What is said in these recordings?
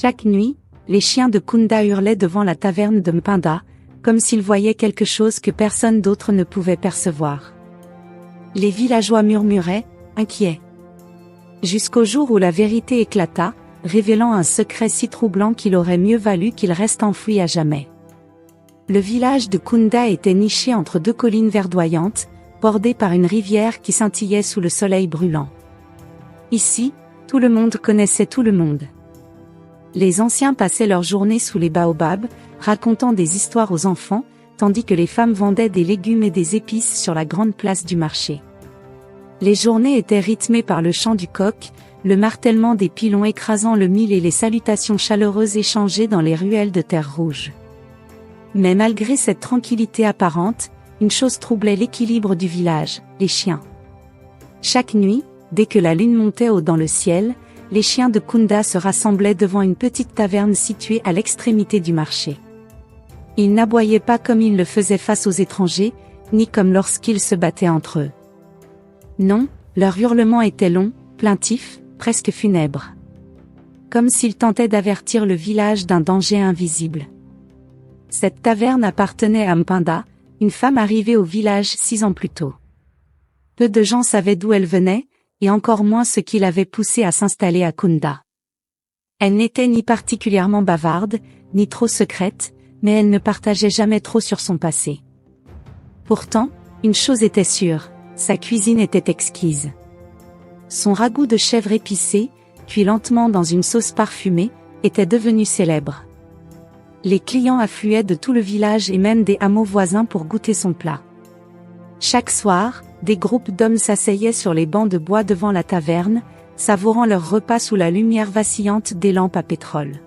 Chaque nuit, les chiens de Kunda hurlaient devant la taverne de Mpinda, comme s'ils voyaient quelque chose que personne d'autre ne pouvait percevoir. Les villageois murmuraient, inquiets. Jusqu'au jour où la vérité éclata, révélant un secret si troublant qu'il aurait mieux valu qu'il reste enfoui à jamais. Le village de Kunda était niché entre deux collines verdoyantes, bordées par une rivière qui scintillait sous le soleil brûlant. Ici, tout le monde connaissait tout le monde. Les anciens passaient leur journée sous les baobabs, racontant des histoires aux enfants, tandis que les femmes vendaient des légumes et des épices sur la grande place du marché. Les journées étaient rythmées par le chant du coq, le martèlement des pilons écrasant le mil et les salutations chaleureuses échangées dans les ruelles de terre rouge. Mais malgré cette tranquillité apparente, une chose troublait l'équilibre du village, les chiens. Chaque nuit, dès que la lune montait haut dans le ciel, les chiens de Kunda se rassemblaient devant une petite taverne située à l'extrémité du marché. Ils n'aboyaient pas comme ils le faisaient face aux étrangers, ni comme lorsqu'ils se battaient entre eux. Non, leur hurlement était long, plaintif, presque funèbre. Comme s'ils tentaient d'avertir le village d'un danger invisible. Cette taverne appartenait à Mpinda, une femme arrivée au village 6 ans plus tôt. Peu de gens savaient d'où elle venait, et encore moins ce qui l'avait poussée à s'installer à Kunda. Elle n'était ni particulièrement bavarde, ni trop secrète, mais elle ne partageait jamais trop sur son passé. Pourtant, une chose était sûre, sa cuisine était exquise. Son ragoût de chèvre épicé, cuit lentement dans une sauce parfumée, était devenu célèbre. Les clients affluaient de tout le village et même des hameaux voisins pour goûter son plat. Chaque soir, des groupes d'hommes s'asseyaient sur les bancs de bois devant la taverne, savourant leur repas sous la lumière vacillante des lampes à pétrole.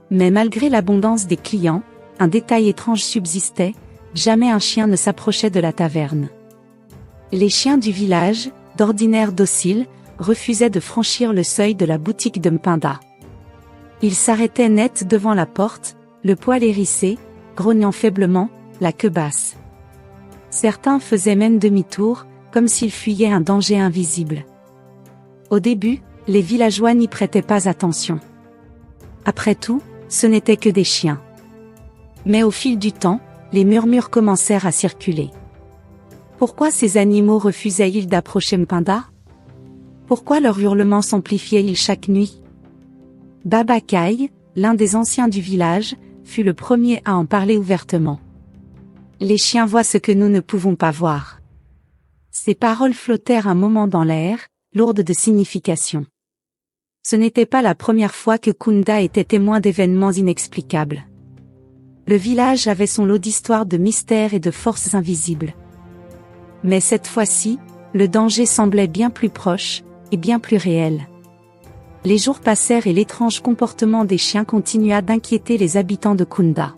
Mais malgré l'abondance des clients, un détail étrange subsistait, jamais un chien ne s'approchait de la taverne. Les chiens du village, d'ordinaire dociles, refusaient de franchir le seuil de la boutique de Mpinda. Ils s'arrêtaient net devant la porte, le poil hérissé, grognant faiblement, la queue basse. Certains faisaient même demi-tour, comme s'ils fuyaient un danger invisible. Au début, les villageois n'y prêtaient pas attention. Après tout, ce n'étaient que des chiens. Mais au fil du temps, les murmures commencèrent à circuler. Pourquoi ces animaux refusaient-ils d'approcher Mpinda? Pourquoi leurs hurlements s'amplifiaient-ils chaque nuit? Baba Kai, l'un des anciens du village, fut le premier à en parler ouvertement. Les chiens voient ce que nous ne pouvons pas voir. Ces paroles flottèrent un moment dans l'air, lourdes de signification. Ce n'était pas la première fois que Kunda était témoin d'événements inexplicables. Le village avait son lot d'histoires de mystères et de forces invisibles. Mais cette fois-ci, le danger semblait bien plus proche, et bien plus réel. Les jours passèrent et l'étrange comportement des chiens continua d'inquiéter les habitants de Kunda.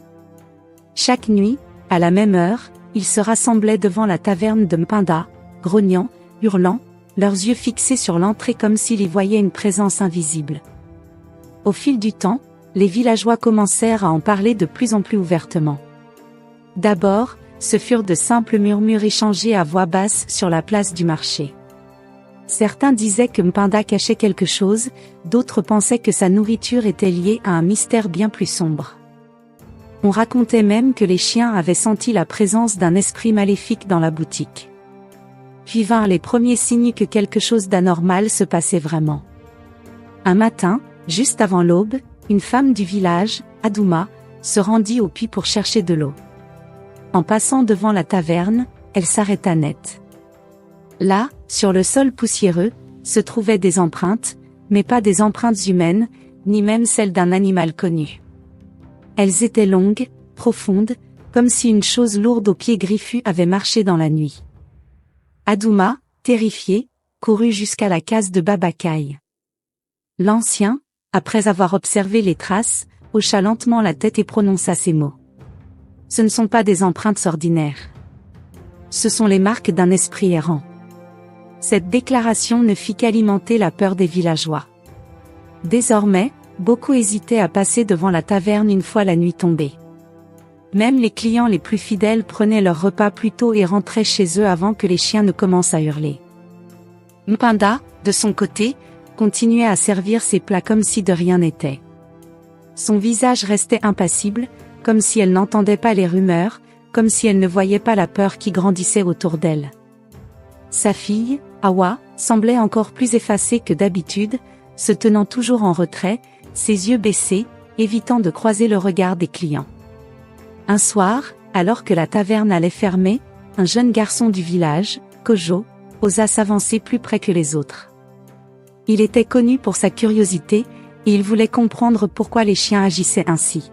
Chaque nuit, à la même heure, ils se rassemblaient devant la taverne de Mpinda, grognant, hurlant, leurs yeux fixés sur l'entrée comme s'ils y voyaient une présence invisible. Au fil du temps, les villageois commencèrent à en parler de plus en plus ouvertement. D'abord, ce furent de simples murmures échangés à voix basse sur la place du marché. Certains disaient que Mpinda cachait quelque chose, d'autres pensaient que sa nourriture était liée à un mystère bien plus sombre. On racontait même que les chiens avaient senti la présence d'un esprit maléfique dans la boutique. Puis vinrent les premiers signes que quelque chose d'anormal se passait vraiment. Un matin, juste avant l'aube, une femme du village, Adouma, se rendit au puits pour chercher de l'eau. En passant devant la taverne, elle s'arrêta net. Là, sur le sol poussiéreux, se trouvaient des empreintes, mais pas des empreintes humaines, ni même celles d'un animal connu. Elles étaient longues, profondes, comme si une chose lourde aux pieds griffus avait marché dans la nuit. Adouma, terrifiée, courut jusqu'à la case de Baba Kai. L'ancien, après avoir observé les traces, hocha lentement la tête et prononça ces mots. Ce ne sont pas des empreintes ordinaires. Ce sont les marques d'un esprit errant. Cette déclaration ne fit qu'alimenter la peur des villageois. Désormais, beaucoup hésitaient à passer devant la taverne une fois la nuit tombée. Même les clients les plus fidèles prenaient leur repas plus tôt et rentraient chez eux avant que les chiens ne commencent à hurler. Mpinda, de son côté, continuait à servir ses plats comme si de rien n'était. Son visage restait impassible, comme si elle n'entendait pas les rumeurs, comme si elle ne voyait pas la peur qui grandissait autour d'elle. Sa fille, Hawa, semblait encore plus effacée que d'habitude, se tenant toujours en retrait, ses yeux baissés, évitant de croiser le regard des clients. Un soir, alors que la taverne allait fermer, un jeune garçon du village, Kojo, osa s'avancer plus près que les autres. Il était connu pour sa curiosité, et il voulait comprendre pourquoi les chiens agissaient ainsi.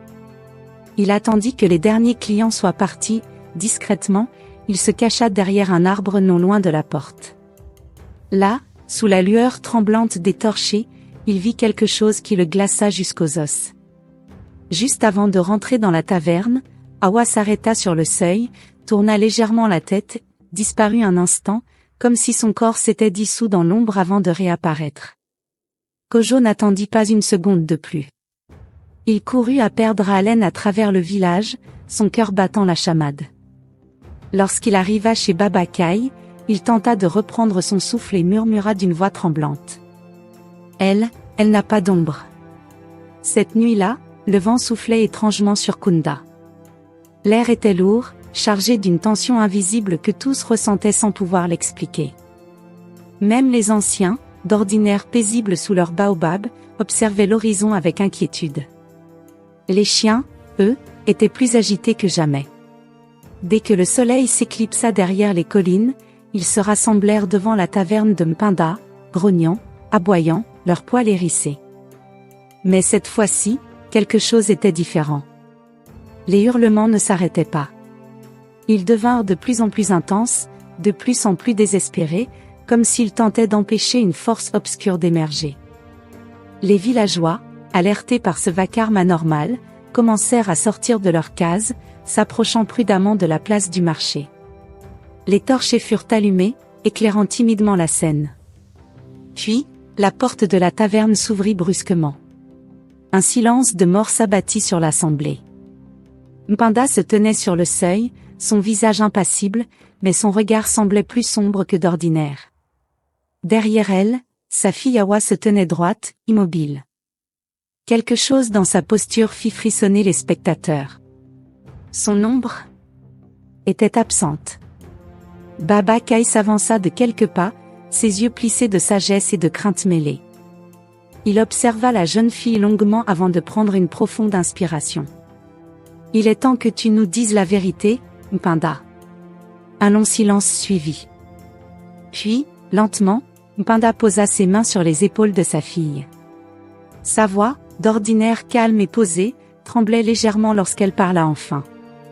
Il attendit que les derniers clients soient partis, discrètement, il se cacha derrière un arbre non loin de la porte. Là, sous la lueur tremblante des torchers, il vit quelque chose qui le glaça jusqu'aux os. Juste avant de rentrer dans la taverne, Hawa s'arrêta sur le seuil, tourna légèrement la tête, disparut un instant, comme si son corps s'était dissous dans l'ombre avant de réapparaître. Kojo n'attendit pas une seconde de plus. Il courut à perdre haleine à travers le village, son cœur battant la chamade. Lorsqu'il arriva chez Baba Kai, il tenta de reprendre son souffle et murmura d'une voix tremblante. Elle n'a pas d'ombre. Cette nuit-là, le vent soufflait étrangement sur Kunda. L'air était lourd, chargé d'une tension invisible que tous ressentaient sans pouvoir l'expliquer. Même les anciens, d'ordinaire paisibles sous leur baobab, observaient l'horizon avec inquiétude. Les chiens, eux, étaient plus agités que jamais. Dès que le soleil s'éclipsa derrière les collines, ils se rassemblèrent devant la taverne de Mpinda, grognant, aboyant, leurs poils hérissés. Mais cette fois-ci, quelque chose était différent. Les hurlements ne s'arrêtaient pas. Ils devinrent de plus en plus intenses, de plus en plus désespérés, comme s'ils tentaient d'empêcher une force obscure d'émerger. Les villageois, alertés par ce vacarme anormal, commencèrent à sortir de leurs cases, s'approchant prudemment de la place du marché. Les torchers furent allumés, éclairant timidement la scène. Puis, la porte de la taverne s'ouvrit brusquement. Un silence de mort s'abattit sur l'assemblée. Mpinda se tenait sur le seuil, son visage impassible, mais son regard semblait plus sombre que d'ordinaire. Derrière elle, sa fille Hawa se tenait droite, immobile. Quelque chose dans sa posture fit frissonner les spectateurs. Son ombre était absente. Baba Kai s'avança de quelques pas, ses yeux plissés de sagesse et de crainte mêlées. Il observa la jeune fille longuement avant de prendre une profonde inspiration. « Il est temps que tu nous dises la vérité, Mpinda. » Un long silence suivit. Puis, lentement, Mpinda posa ses mains sur les épaules de sa fille. Sa voix, d'ordinaire calme et posée, tremblait légèrement lorsqu'elle parla enfin.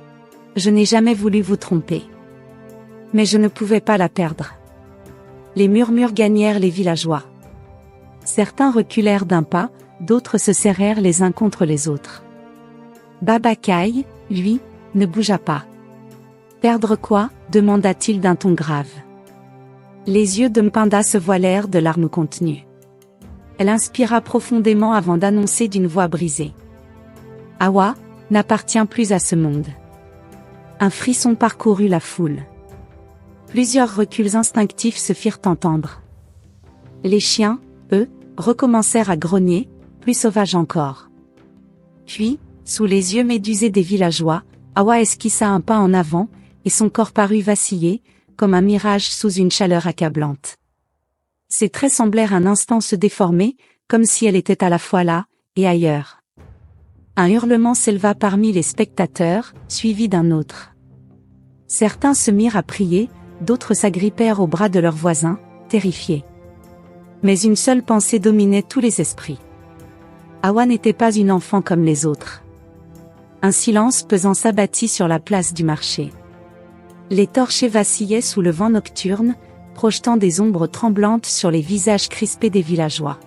« Je n'ai jamais voulu vous tromper. Mais je ne pouvais pas la perdre. » Les murmures gagnèrent les villageois. Certains reculèrent d'un pas, d'autres se serrèrent les uns contre les autres. Baba Kai, lui, ne bougea pas. « Perdre quoi ?» demanda-t-il d'un ton grave. Les yeux de Mpinda se voilèrent de larmes contenues. Elle inspira profondément avant d'annoncer d'une voix brisée. « Hawa n'appartient plus à ce monde. » Un frisson parcourut la foule. Plusieurs reculs instinctifs se firent entendre. Les chiens, eux, recommencèrent à grogner, plus sauvages encore. Puis, sous les yeux médusés des villageois, Hawa esquissa un pas en avant, et son corps parut vaciller, comme un mirage sous une chaleur accablante. Ses traits semblèrent un instant se déformer, comme si elle était à la fois là, et ailleurs. Un hurlement s'éleva parmi les spectateurs, suivi d'un autre. Certains se mirent à prier, d'autres s'agrippèrent aux bras de leurs voisins, terrifiés. Mais une seule pensée dominait tous les esprits. Hawa n'était pas une enfant comme les autres. Un silence pesant s'abattit sur la place du marché. Les torchers vacillaient sous le vent nocturne, projetant des ombres tremblantes sur les visages crispés des villageois.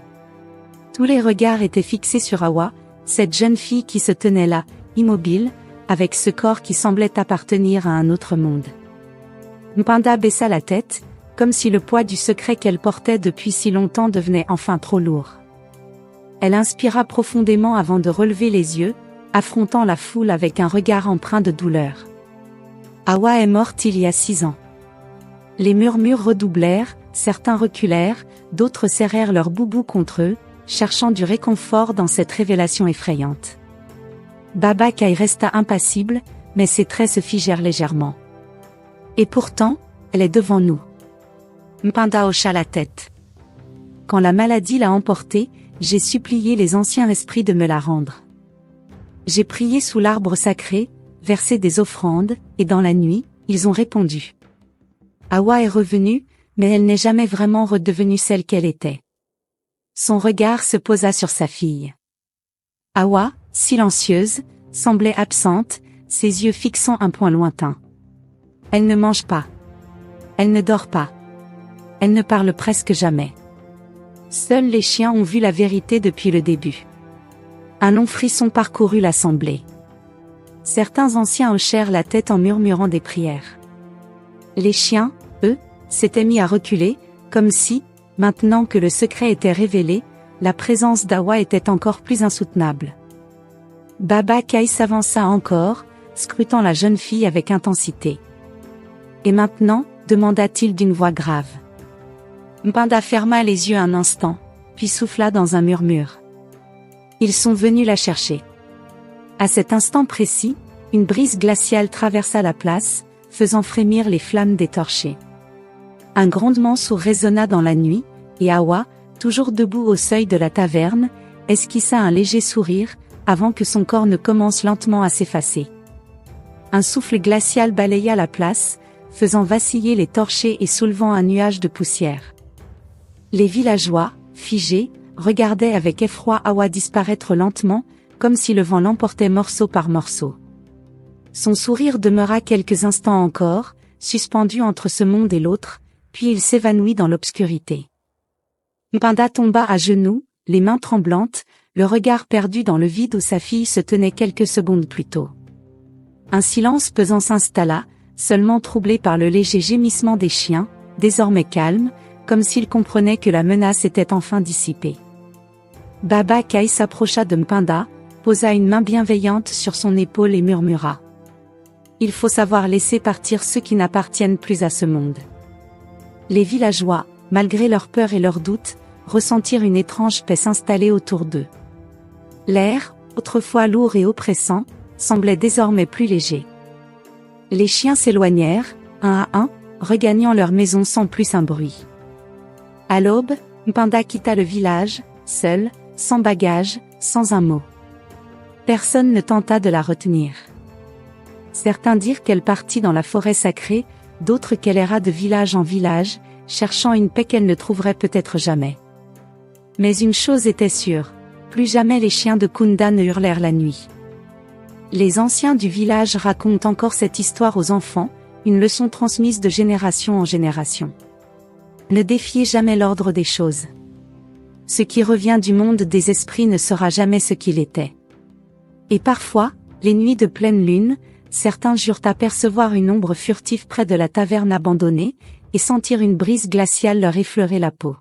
Tous les regards étaient fixés sur Hawa, cette jeune fille qui se tenait là, immobile, avec ce corps qui semblait appartenir à un autre monde. Mpinda baissa la tête, comme si le poids du secret qu'elle portait depuis si longtemps devenait enfin trop lourd. Elle inspira profondément avant de relever les yeux, affrontant la foule avec un regard empreint de douleur. Hawa est morte il y a 6 ans. Les murmures redoublèrent, certains reculèrent, d'autres serrèrent leurs boubous contre eux, cherchant du réconfort dans cette révélation effrayante. Baba Kai resta impassible, mais ses traits se figèrent légèrement. Et pourtant, elle est devant nous. Mpenda hocha la tête. Quand la maladie l'a emportée, j'ai supplié les anciens esprits de me la rendre. J'ai prié sous l'arbre sacré, versé des offrandes, et dans la nuit, ils ont répondu. Awa est revenue, mais elle n'est jamais vraiment redevenue celle qu'elle était. Son regard se posa sur sa fille. Awa, silencieuse, semblait absente, ses yeux fixant un point lointain. Elle ne mange pas. Elle ne dort pas. Elle ne parle presque jamais. Seuls les chiens ont vu la vérité depuis le début. Un long frisson parcourut l'assemblée. Certains anciens hochèrent la tête en murmurant des prières. Les chiens, eux, s'étaient mis à reculer, comme si, maintenant que le secret était révélé, la présence d'Awa était encore plus insoutenable. Baba Kai s'avança encore, scrutant la jeune fille avec intensité. « Et maintenant ?» demanda-t-il d'une voix grave. Mpenda ferma les yeux un instant, puis souffla dans un murmure. Ils sont venus la chercher. À cet instant précis, une brise glaciale traversa la place, faisant frémir les flammes des torchers. Un grondement sourd résonna dans la nuit, et Awa, toujours debout au seuil de la taverne, esquissa un léger sourire, avant que son corps ne commence lentement à s'effacer. Un souffle glacial balaya la place, faisant vaciller les torchers et soulevant un nuage de poussière. Les villageois, figés, regardaient avec effroi Awa disparaître lentement, comme si le vent l'emportait morceau par morceau. Son sourire demeura quelques instants encore, suspendu entre ce monde et l'autre, puis il s'évanouit dans l'obscurité. Mpenda tomba à genoux, les mains tremblantes, le regard perdu dans le vide où sa fille se tenait quelques secondes plus tôt. Un silence pesant s'installa, seulement troublé par le léger gémissement des chiens, désormais calmes, comme s'ils comprenaient que la menace était enfin dissipée. Baba Kai s'approcha de Mpenda, posa une main bienveillante sur son épaule et murmura. « Il faut savoir laisser partir ceux qui n'appartiennent plus à ce monde. » Les villageois, malgré leur peur et leurs doutes, ressentirent une étrange paix s'installer autour d'eux. L'air, autrefois lourd et oppressant, semblait désormais plus léger. Les chiens s'éloignèrent, un à un, regagnant leur maison sans plus un bruit. À l'aube, Mpenda quitta le village, seul, sans bagage, sans un mot. Personne ne tenta de la retenir. Certains dirent qu'elle partit dans la forêt sacrée, d'autres qu'elle erra de village en village, cherchant une paix qu'elle ne trouverait peut-être jamais. Mais une chose était sûre, plus jamais les chiens de Kunda ne hurlèrent la nuit. Les anciens du village racontent encore cette histoire aux enfants, une leçon transmise de génération en génération. Ne défiez jamais l'ordre des choses. Ce qui revient du monde des esprits ne sera jamais ce qu'il était. Et parfois, les nuits de pleine lune, certains jurent apercevoir une ombre furtive près de la taverne abandonnée, et sentir une brise glaciale leur effleurer la peau.